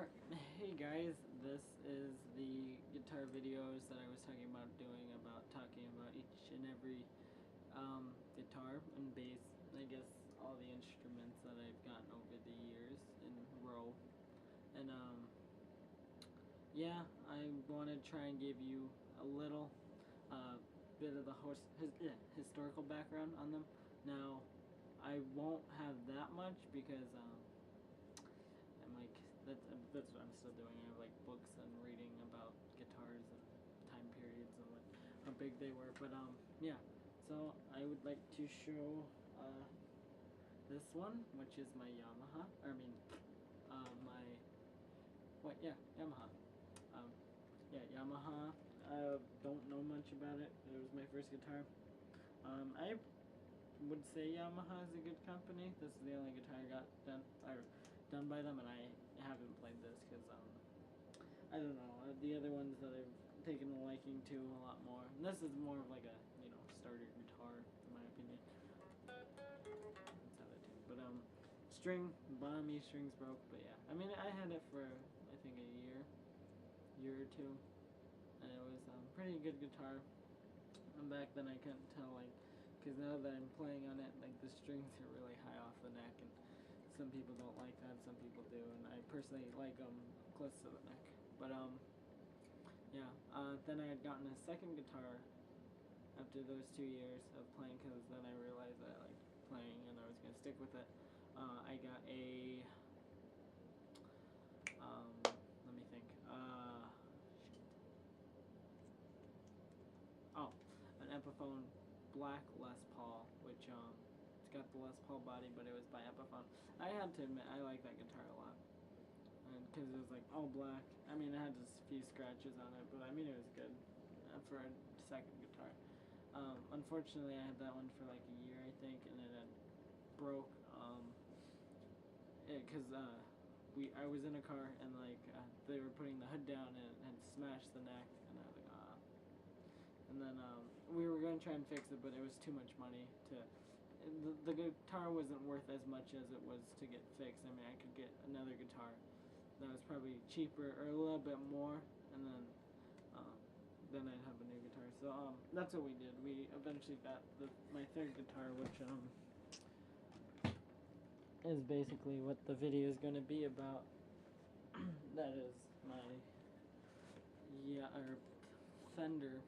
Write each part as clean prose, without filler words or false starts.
Alright, hey guys, this is the guitar videos that I was talking about doing, about talking about each and every guitar and bass, I guess all the instruments that I've gotten over the years in a row. And yeah, I want to try and give you a little bit of the historical background on them. Now, I won't have that much because and like that's what I'm still doing. I have like books and reading about guitars and time periods and what how big they were. But yeah. So I would like to show this one, which is my Yamaha. My Yamaha. Um, yeah, Yamaha. I don't know much about it. It was my first guitar. I would say Yamaha is a good company. This is the only guitar I got done by them, and I haven't played this because I don't know, the other ones that I've taken a liking to a lot more. And this is more of like a starter guitar in my opinion. That's how they tune. But bottom of me strings broke. But yeah, I mean I had it for I think a year or two, and it was pretty good guitar. And back then I couldn't tell, like, because now that I'm playing on it, like, the strings are really high off the neck, and some people don't like that, some people do, and I personally like them close to the neck. But yeah. Then I had gotten a second guitar after those 2 years of playing, because then I realized I liked playing and I was gonna stick with it. I got a let me think. An Epiphone black Les Paul, which it's got the Les Paul body, but it was by Epiphone. I had to admit, I like that guitar a lot, and because it was like all black. I mean, it had just a few scratches on it, but I mean, it was good for a second guitar. Unfortunately, I had that one for like a year, I think, and it had broke. Because I was in a car and like they were putting the hood down and it had smashed the neck, and I was like, ah. And then we were going to try and fix it, but it was too much money to. The guitar wasn't worth as much as it was to get fixed. I mean, I could get another guitar that was probably cheaper or a little bit more, and then I'd have a new guitar. So that's what we did. We eventually got my third guitar, which is basically what the video is going to be about. That is my Fender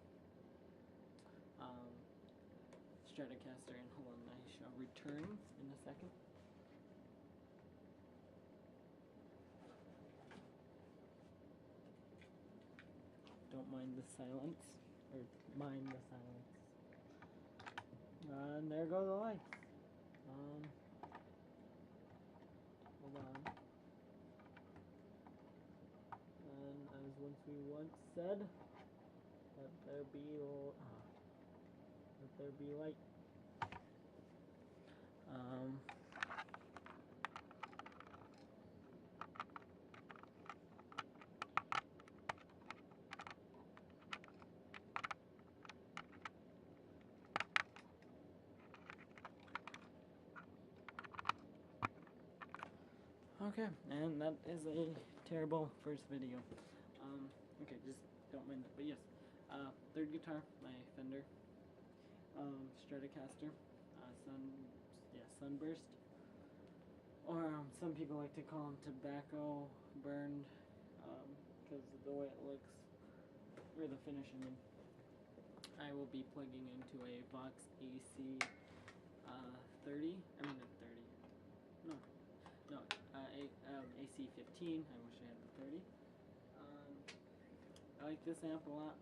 Stratocaster, and hold on, I shall return in a second. Don't mind the silence, or mind the silence. And there go the lights. Hold on. And as once said, let there be light. Okay, and that is a terrible first video. Okay, just don't mind that. But yes, third guitar, my Fender Stratocaster, Sunburst, or some people like to call them tobacco burned, because of the way it looks, or the finish. I mean, I will be plugging into a Vox AC 30. I mean, not 30. No, AC 15. I wish I had the 30. I like this amp a lot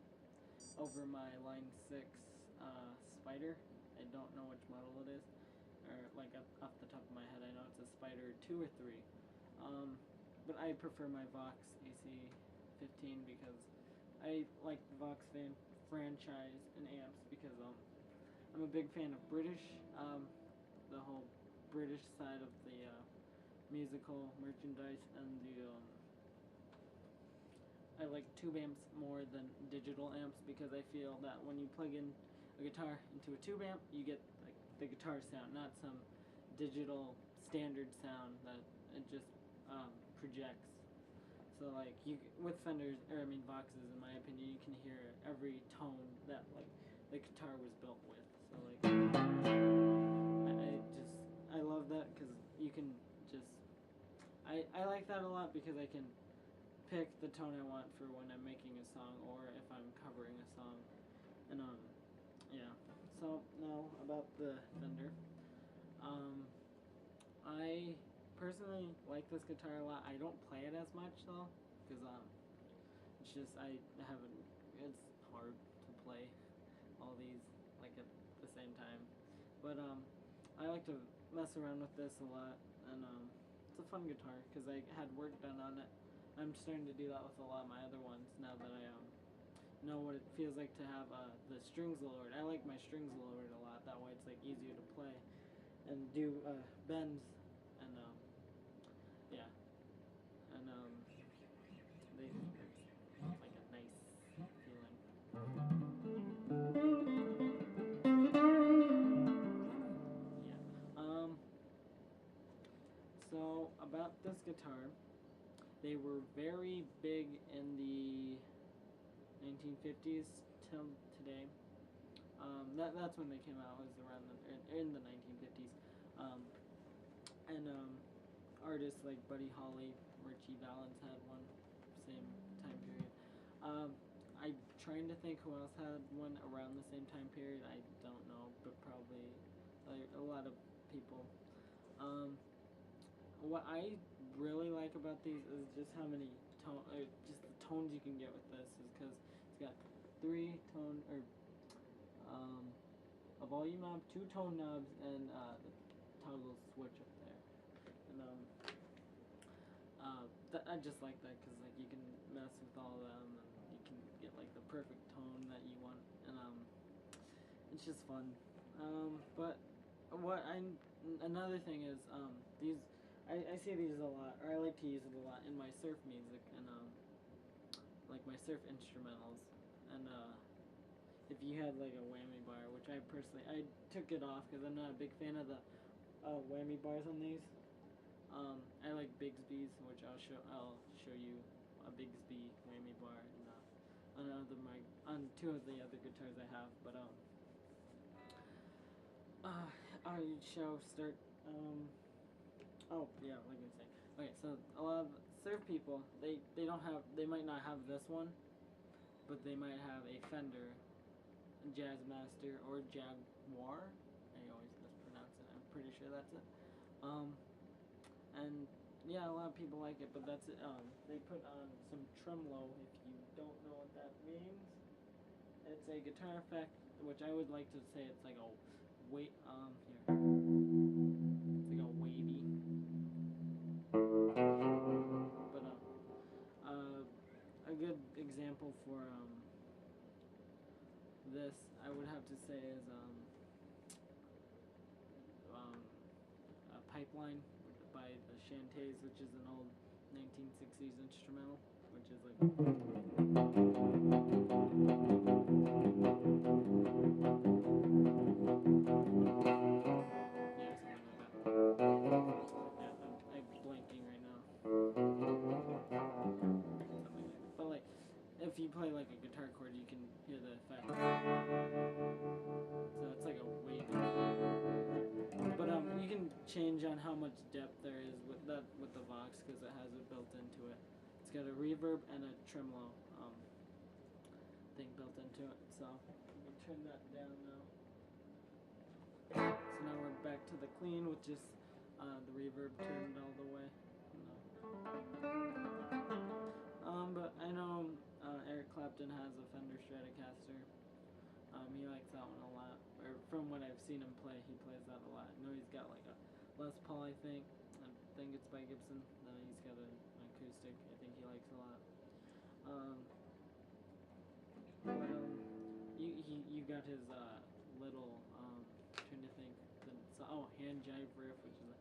over my Line 6 Spider. I don't know which model it is, or like off the top of my head, I know it's a Spider 2 or 3. But I prefer my Vox AC 15 because I like the Vox franchise and amps because I'm a big fan of British, the whole British side of the musical merchandise, and I like tube amps more than digital amps because I feel that when you plug in a guitar into a tube amp, you get like the guitar sound, not some digital standard sound that it just projects. So like with Fenders, or I mean Voxes, in my opinion, you can hear every tone that like the guitar was built with. So like I love that because you can just I like that a lot because I can pick the tone I want for when I'm making a song or if I'm covering a song. And yeah. So now about the Fender. I personally like this guitar a lot. I don't play it as much though, because it's just I haven't. It's hard to play all these like at the same time. But I like to mess around with this a lot, and it's a fun guitar because I had work done on it. I'm starting to do that with a lot of my other ones now that I know what it feels like to have the strings lowered. I like my strings lowered a lot. That way it's like easier to play and do bends and yeah, and they it's like a nice feeling. Yeah. So about this guitar, they were very big in the 1950s till today. That's when they came out. Was around in the 1950s, and artists like Buddy Holly, Richie Valens had one, same time period. I'm trying to think who else had one around the same time period. I don't know, but probably like a lot of people. What I really like about these is just how many just the tones you can get with this. Is because it's got 3 tone or a volume knob, 2 tone knobs, and the toggle switch up there. And I just like that because like you can mess with all of them and you can get like the perfect tone that you want, and it's just fun. But another thing is these I see these a lot, or I like to use it a lot in my surf music and like my surf instrumentals. And if you had like a whammy bar, which I took it off because I'm not a big fan of the whammy bars on these. I like Bigsby's, which I'll show you a Bigsby whammy bar and on 2 of the other guitars I have. But I shall start. Oh yeah, like I was saying. Okay, so a lot of surf people they might not have this one, but they might have a Fender, Jazzmaster, or Jaguar. I always mispronounce it. I'm pretty sure that's it. And yeah, a lot of people like it, but that's it. They put on some tremolo. If you don't know what that means, it's a guitar effect, which I would like to say it's like a here. It's like a wavy. But a good example for this I would have to say is a Pipeline by the Shantays, which is an old 1960s instrumental, which is like yeah, something like that. Yeah, I'm blanking right now. Something like that. But like, if you play like a guitar chord, you can hear the effect. So it's like a wave. But you can change on how much depth there is with the Vox because it has it built into it. It's got a reverb and a tremolo thing built into it. So let me turn that down now. So now we're back to the clean, which is the reverb turned all the way. But I know Eric Clapton has a Fender Stratocaster. He likes that one a lot. Or from what I've seen him play, he plays that a lot. I know he's got like a Les Paul, I think. I think it's by Gibson. He's got an acoustic. I think he likes a lot. But you got his little trying to think. Hand jive riff, which is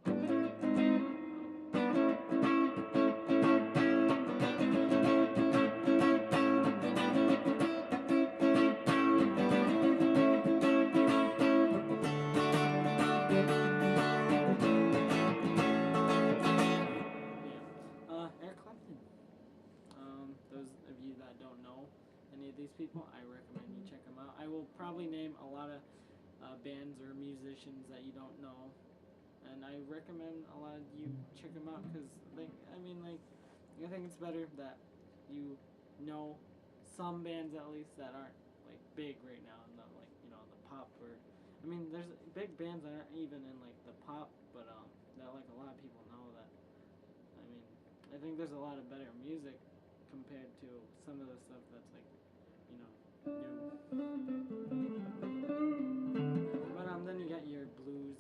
Eric Clapton. people, I recommend you check them out. I will probably name a lot of bands or musicians that you don't know, and I recommend a lot of you check them out because, I think it's better that you know some bands at least that aren't like big right now, and not like the pop or. There's big bands that aren't even in like the pop, but that like a lot of people know that. I think there's a lot of better music compared to some of the stuff that's like, new. But then you got your blues.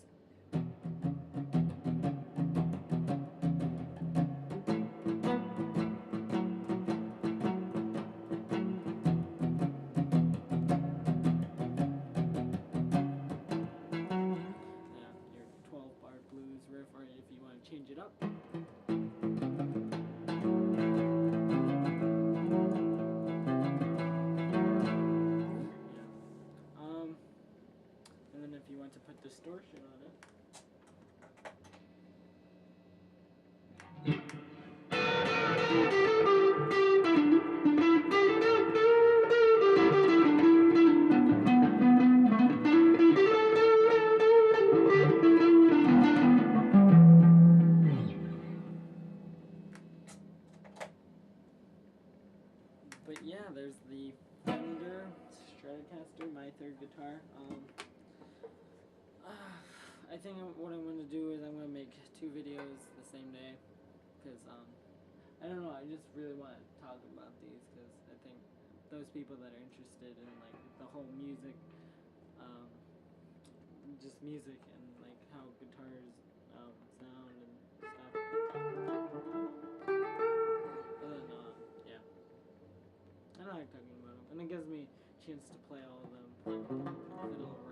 Yeah, your 12-bar blues riff, or if you want to change it up. And then if you want to put distortion on it. But yeah, there's the Fender Stratocaster, my third guitar. I think what I'm going to do is I'm going to make 2 videos the same day, because I don't know, I just really want to talk about these, because I think those people that are interested in like the whole music, just music and like how guitars sound and stuff. And then yeah, I like talking about them, and it gives me a chance to play all of them, fiddle around.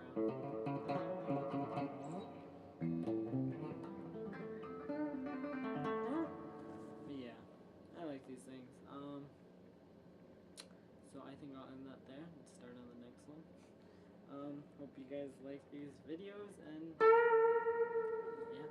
But yeah, I like these things. So I think I'll end that there and start on the next one. Hope you guys like these videos, and yeah.